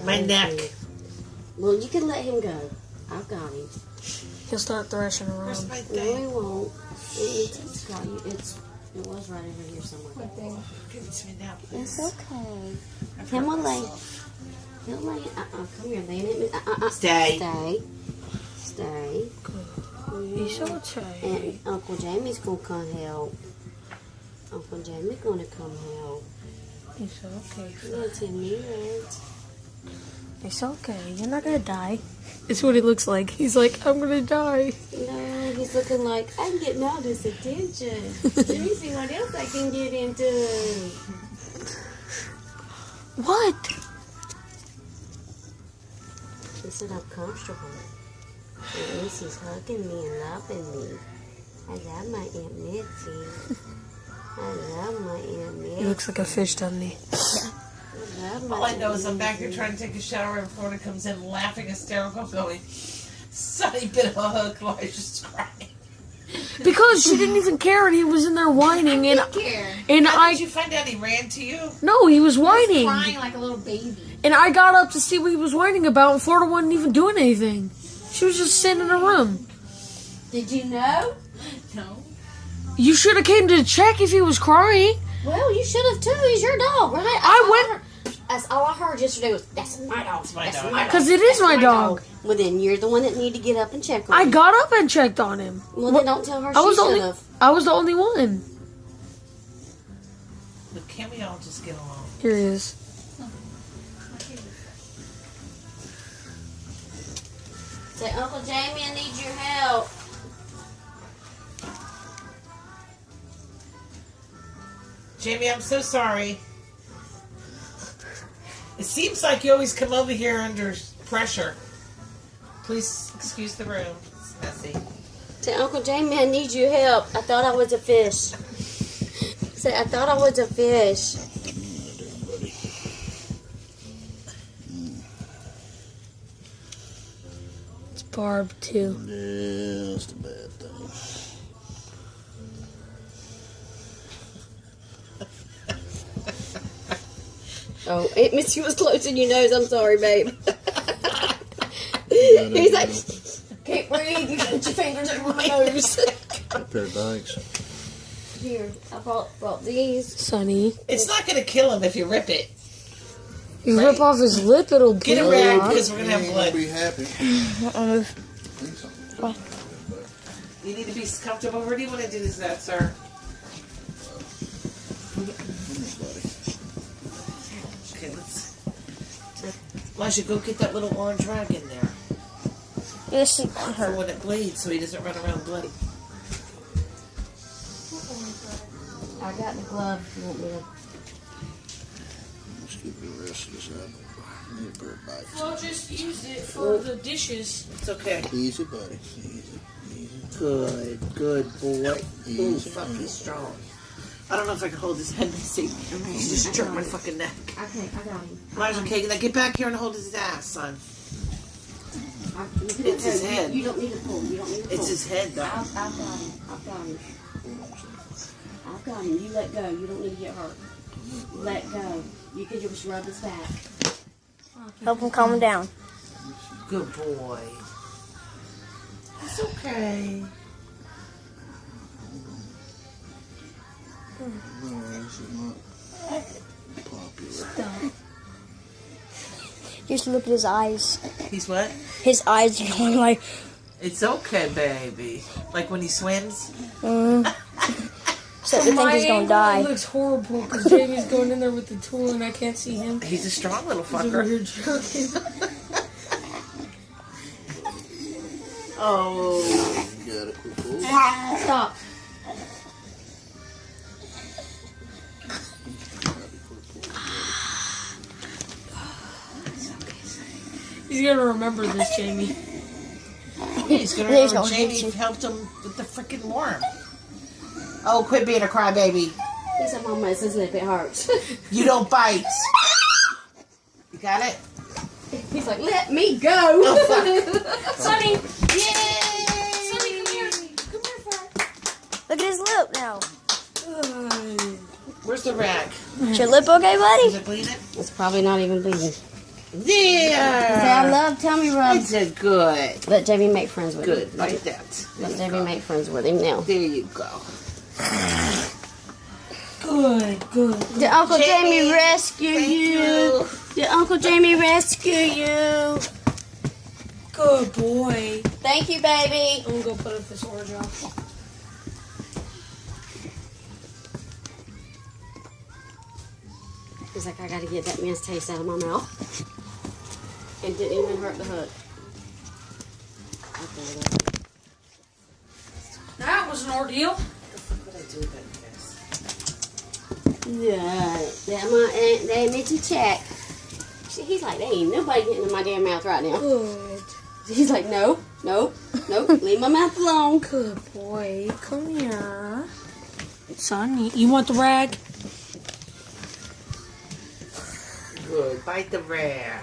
My neck. Well, you can let him go. I've got him. He'll start thrashing around. Where's my No, thing? he won't. It's got you. It was right over here somewhere. Give it to me now, please. It's okay. Him will lay. He'll lay. Come here, lay it. Stay. Stay. He's okay. And Uncle Jamie's gonna come help. Uncle Jamie's gonna come help. He's okay. That's in me, It's okay. You're not gonna die. It's what he looks like. He's like, I'm gonna die. No, he's looking like, I'm getting all this attention. Let me see what else I can get into. What? He said I'm comfortable. At least he's hugging me and loving me. I love my Aunt Mitzi. I love my Aunt Mitzi. He looks like a fish, doesn't he? All I know is I'm back here trying to take a shower and Florida comes in laughing hysterical going, Sonny bit of a hook while I was just crying. Because she didn't even care and he was in there whining and How did you find out he ran to you? No, he was whining. Crying like a little baby. And I got up to see what he was whining about and Florida wasn't even doing anything. She was just sitting in her room. Did you know? No. You should have came to check if he was crying. Well, you should have too. He's your dog, right? That's all I heard yesterday was, that's my dog. That's my dog. Because it is my dog. Well, then you're the one that need to get up and check on I him. got up and checked on him. Well, then don't tell her I she was should have. I was the only one. But can't we all just get along? Here he is. Say, Uncle Jamie, I need your help. Jamie, I'm so sorry. It seems like you always come over here under pressure. Please excuse the room. It's messy. Say, Uncle Jamie, I need your help. I thought I was a fish. Say, I thought I was a fish. It's Barb, too. Yeah, that's the bad thing. Oh, Aunt Missy was closing your nose. I'm sorry, babe. He's like, can't breathe. You got your fingers over my nose. A pair of bags. Here, I brought these. Sonny. It's not going to kill him if you rip it. You rip off his lip, it'll bleed. Get a rag because we're going to have I'll blood. be happy. What? You need to be comfortable. Where do you want to do this at, sir? Okay, let's... Elijah, go get that little orange rag in there. This is For when it bleeds, so he doesn't run around bloody. I got the glove. You want me to? Let's keep the rest of this out. Need a pair of bags. Well, just use it for the dishes. It's okay. Easy, buddy. Easy. Good boy. Easy. Ooh, fuck, he's strong. I don't know if I can hold his head and see. He's just jerked my fucking neck. Okay, I got him. Elijah, okay, now get back here and hold his ass, son. It's his head. You don't need to pull. You don't need to pull. It's his head, though. I've got him. I've got him. I've got him. You let go. You don't need to get hurt. Let go. You can just rub his back. Help him calm down. Good boy. It's okay. No, this is not popular. Just look at his eyes. He's what? His eyes are going like... It's okay, baby. Like when he swims? So they think he's gonna die. It looks horrible because Jamie's going in there with the tool and I can't see him. He's a strong little He's over fucker. here jerking. Oh. You got it. Cool. Stop. He's gonna remember this, Jamie. He's gonna remember Jamie helped him with the freaking worm. Oh, quit being a crybaby. He said, Mama, it's his lip. It hurts. You don't bite. You got it? He's like, let me go. Oh, fuck. Sonny! Yay! Sonny, come here. Come here, Fred. Look at his lip now. Where's the rag? Is your lip okay, buddy? Is it bleeding? It's probably not even bleeding. Say, I Yeah. love tummy I rubs. said good. Let JB make friends with Good. him. Like that. Let JB make friends with him now. There you go. Good. Did Uncle Jamie, Jamie, rescue Thank you? you. Did Uncle Jamie rescue you? Good boy. Thank you, baby. I'm gonna go put up this orange off. He's like, I gotta get that man's taste out of my mouth. It didn't even hurt the hook. That was an ordeal. What I do about this? Yeah, that meant to check. He's like, there ain't nobody getting in my damn mouth right now. Good. He's like, no, leave my mouth alone. Good boy. Come here. Son, you want the rag? Good. Bite the rag.